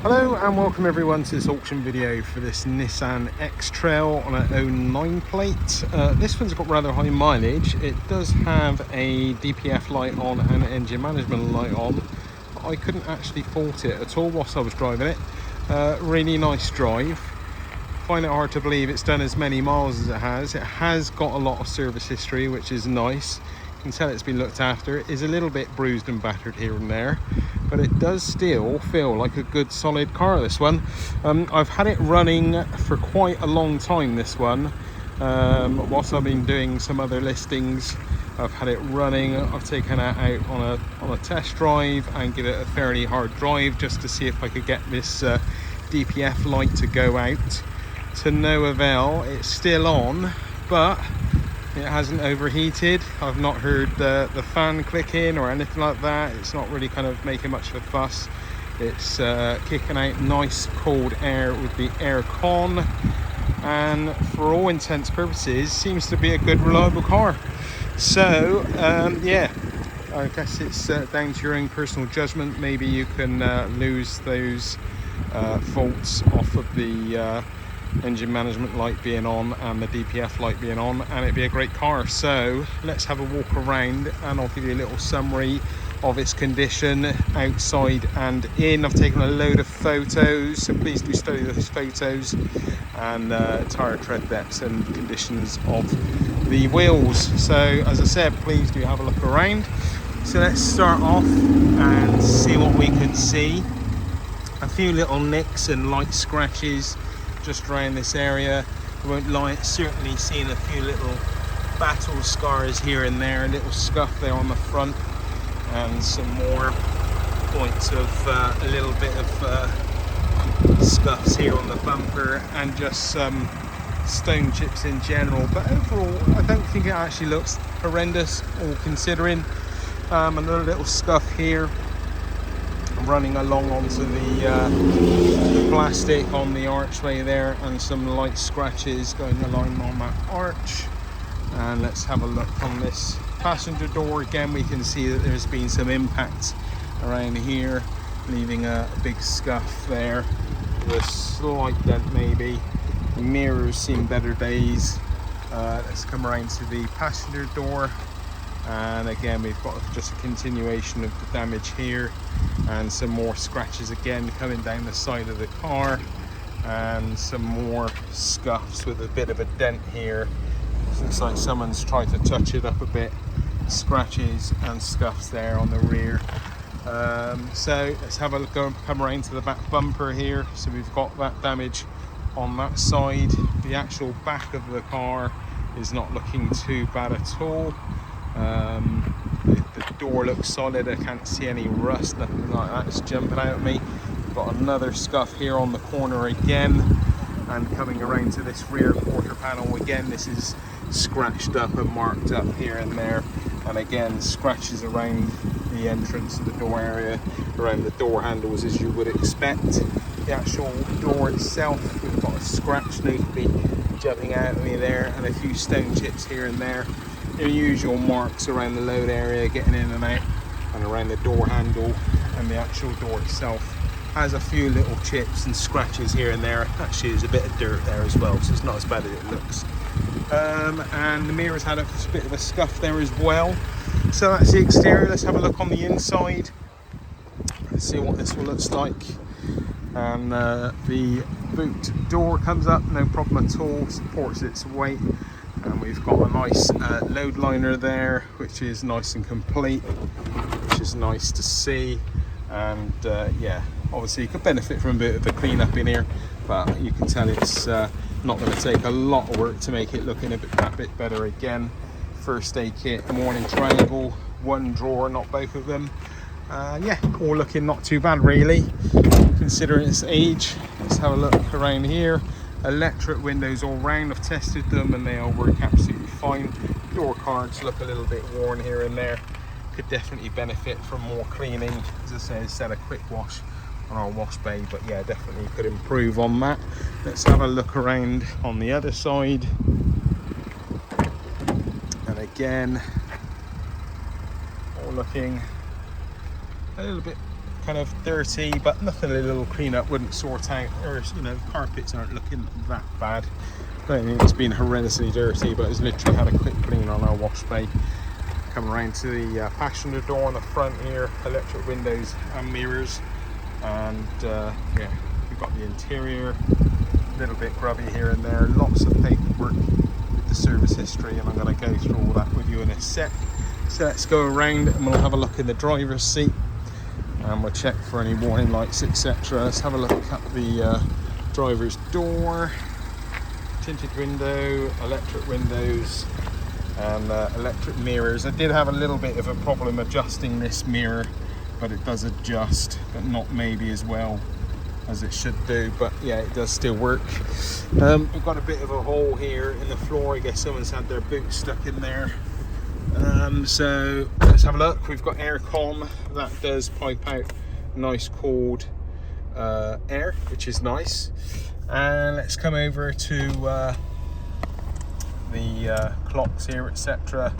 Hello and welcome everyone to this auction video for this Nissan X-Trail on an 09 plate. This one's got rather high mileage. It does have a DPF light on and an engine management light on. I couldn't actually fault it at all whilst I was driving it. Really nice drive. Find it hard to believe it's done as many miles as it has. It has got a lot of service history, which is nice. You can tell it's been looked after. It is a little bit bruised and battered here and there, but it does still feel like a good solid car, this one. I've had it running for quite a long time, this one. Whilst I've been doing some other listings, I've had it running. I've taken it out on a test drive and give it a fairly hard drive just to see if I could get this DPF light to go out. To no avail. It's still on, but it hasn't overheated. I've not heard the fan clicking or anything like that. It's not really kind of making much of a fuss. It's kicking out nice cold air with the air con, and for all intents and purposes seems to be a good reliable car. So yeah, I guess it's down to your own personal judgment. Maybe you can lose those faults off of the engine management light being on and the DPF light being on, and it'd be a great car. So let's have a walk around and I'll give you a little summary of its condition outside and in. I've taken a load of photos, so please do study those photos, and tyre tread depths and conditions of the wheels. So as I said, please do have a look around. So let's start off and see what we can see. A few little nicks and light scratches just around this area. I won't lie, it's certainly seen a few little battle scars here and there, a little scuff there on the front, and some more points of a little bit of scuffs here on the bumper, and just some stone chips in general. But overall, I don't think it actually looks horrendous, all considering. Another little scuff here running along onto the plastic on the archway there, and some light scratches going along on that arch. And let's have a look on this passenger door. Again, we can see that there's been some impact around here, leaving a big scuff there with a slight dent maybe. The mirrors seen better days. Let's come around to the passenger door, and again we've got just a continuation of the damage here, and some more scratches again coming down the side of the car, and some more scuffs with a bit of a dent here. Looks like someone's tried to touch it up a bit. Scratches and scuffs there on the rear. So let's have a look, come around to the back bumper here. So we've got that damage on that side. The actual back of the car is not looking too bad at all. The door looks solid. I can't see any rust, nothing like that. It's jumping out at me. Got another scuff here on the corner again, and coming around to this rear quarter panel again, this is scratched up and marked up here and there, and again scratches around the entrance of the door area, around the door handles, as you would expect. The actual door itself, we've got a scratch notably jumping out at me there, and a few stone chips here and there. The usual marks around the load area, getting in and out, and around the door handle, and the actual door itself has a few little chips and scratches here and there. Actually, there's a bit of dirt there as well, so it's not as bad as it looks. And the mirror's had a bit of a scuff there as well. So that's the exterior. Let's have a look on the inside. Let's see what this one looks like. And the boot door comes up, no problem at all, supports its weight. And we've got a nice load liner there, which is nice and complete, which is nice to see. And yeah, obviously you could benefit from a bit of the clean up in here, but you can tell it's not going to take a lot of work to make it look in that bit better. Again, first aid kit, morning triangle, one drawer, not both of them. Yeah, all looking not too bad really, considering its age. Let's have a look around here. Electric windows all round. I've tested them and they all work absolutely fine. Door cards look a little bit worn here and there. Could definitely benefit from more cleaning. As I say, instead of quick wash on our wash bay, but yeah, definitely could improve on that. Let's have a look around on the other side, and again all looking a little bit kind of dirty, but nothing a little clean-up wouldn't sort out. Or, you know, carpets aren't looking that bad. I don't think it's been horrendously dirty, but it's literally had a quick clean on our wash bay. Coming around to the passenger door on the front here, electric windows and mirrors, and yeah, we've got the interior, a little bit grubby here and there, lots of paperwork with the service history, and I'm going to go through all that with you in a sec. So let's go around and we'll have a look in the driver's seat, and we'll check for any warning lights, etc. Let's have a look at the driver's door, tinted window, electric windows, and electric mirrors. I did have a little bit of a problem adjusting this mirror, but it does adjust, but not maybe as well as it should do, but yeah, it does still work. We've got a bit of a hole here in the floor. I guess someone's had their boot stuck in there. So let's have a look. We've got aircon that does pipe out nice cold air, which is nice. And let's come over to the clocks here, etc.,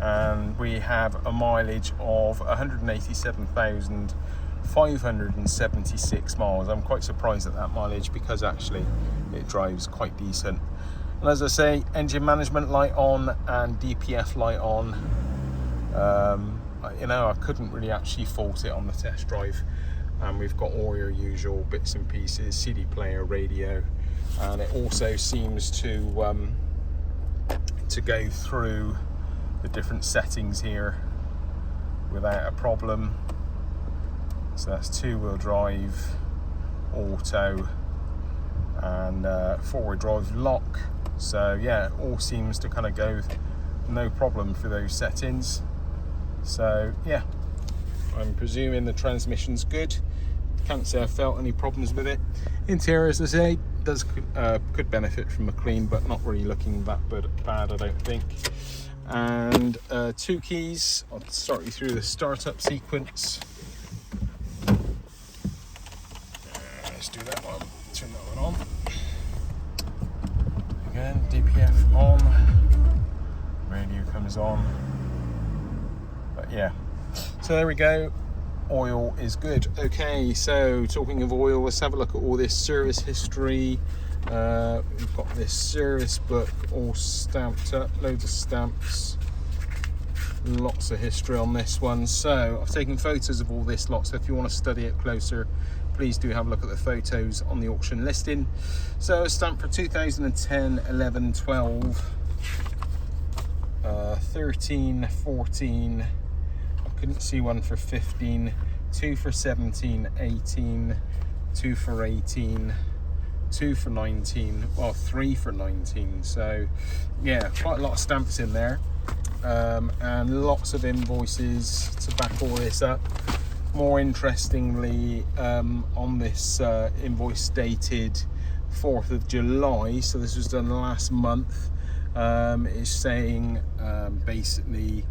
and we have a mileage of 187,576 miles. I'm quite surprised at that mileage because actually it drives quite decent. And as I say, engine management light on and DPF light on. You know, I couldn't really actually fault it on the test drive. And we've got all your usual bits and pieces, CD player, radio, and it also seems to go through the different settings here without a problem. So that's two-wheel drive, auto, and forward drive lock. So yeah, all seems to kind of go no problem for those settings. So yeah, I'm presuming the transmission's good. Can't say I felt any problems with it. Interior, as I say, does could benefit from a clean, but not really looking that bad, I don't think. And two keys. I'll start you through the startup sequence. Let's do that one. Turn that one on. Again, DPF on. Radio comes on. But yeah. So there we go. Oil is good. Okay, so talking of oil, let's have a look at all this service history. We've got this service book all stamped up, loads of stamps, lots of history on this one. So I've taken photos of all this lot, so if you want to study it closer, please do have a look at the photos on the auction listing. So a stamp for 2010, 11, 12, 13, 14, couldn't see one for 15, 2 for 17, 18, 2 for 18, 2 for 19, well 3 for 19. So yeah, quite a lot of stamps in there, and lots of invoices to back all this up. More interestingly, on this invoice dated 4th of July, so this was done last month, it's saying basically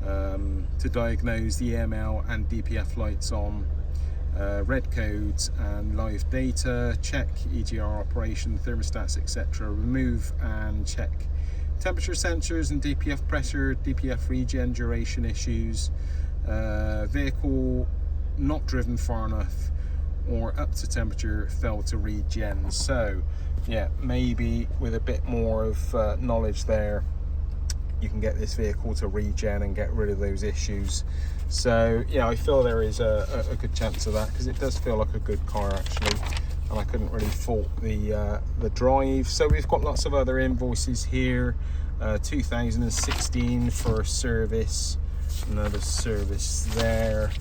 to diagnose the EML and DPF lights on red codes and live data, check EGR operation, thermostats, etc. Remove and check temperature sensors and DPF pressure, DPF regen duration issues, vehicle not driven far enough or up to temperature failed to regen. So yeah, maybe with a bit more of knowledge there, you can get this vehicle to regen and get rid of those issues. So yeah, I feel there is a good chance of that, because it does feel like a good car actually, and I couldn't really fault the drive. So we've got lots of other invoices here. 2016 for service, another service there,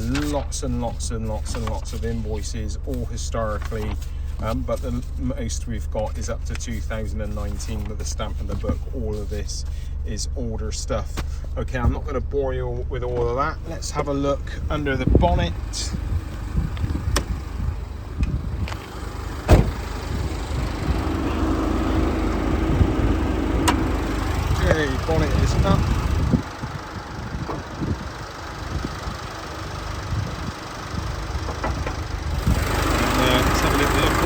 lots and lots and lots and lots of invoices, all historically. But the most we've got is up to 2019 with a stamp in the book. All of this is older stuff. Okay, I'm not going to bore you with all of that. Let's have a look under the bonnet. Okay, bonnet is up.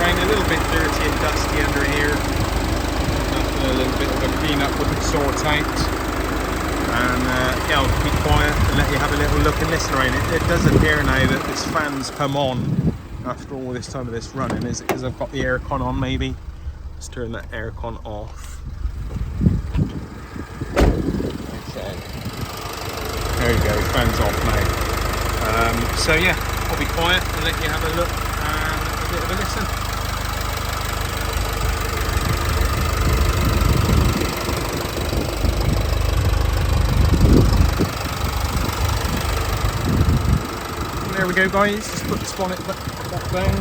A little bit dirty and dusty under here. Nothing a little bit of a clean up wouldn't sort out. And yeah, I'll be quiet and let you have a little look and listen around. It does appear now that this fan's come on after all this time of this running. Is it because I've got the aircon on maybe? Let's turn that aircon off. Okay. There you go, fan's off now. So yeah, I'll be quiet and let you have a look and a bit of a listen. There we go, guys. Just put the bonnet back down.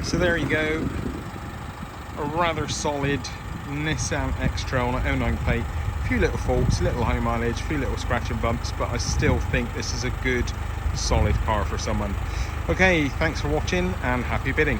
So there you go. A rather solid Nissan X-Trail on an 09 plate. A few little faults, a little high mileage, a few little scratch and bumps, but I still think this is a good, solid car for someone. Okay, thanks for watching and happy bidding.